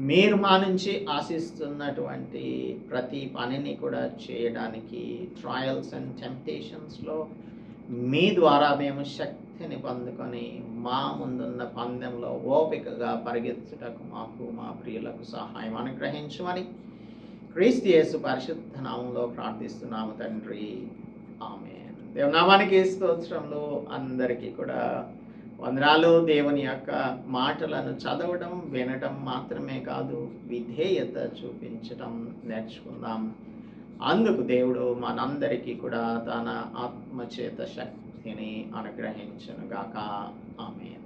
మీరు మా నుంచి ఆశిస్తున్నటువంటి ప్రతి పనిని కూడా చేయడానికి ట్రయల్స్ అండ్ టెంప్టేషన్స్లో మీ ద్వారా మేము శక్తిని పొందుకొని మా ముందున్న పందెంలో ఓపికగా పరిగెత్తుటకు మాకు మా ప్రియులకు సహాయం అనుగ్రహించమని క్రీస్తు యేసు పరిశుద్ధ నామంలో ప్రార్థిస్తున్నాము తండ్రి, ఆమేన్. దేవునామానికి స్తోత్రములు. అందరికీ కూడా వందనాలు. దేవుని యొక్క మాటలను చదవడం వినడం మాత్రమే కాదు, విధేయత చూపించడం నేర్చుకుందాం. అందుకు దేవుడు మనందరికీ కూడా తన ఆత్మచేత శక్తిని అనుగ్రహించునుగాక. ఆమేన్.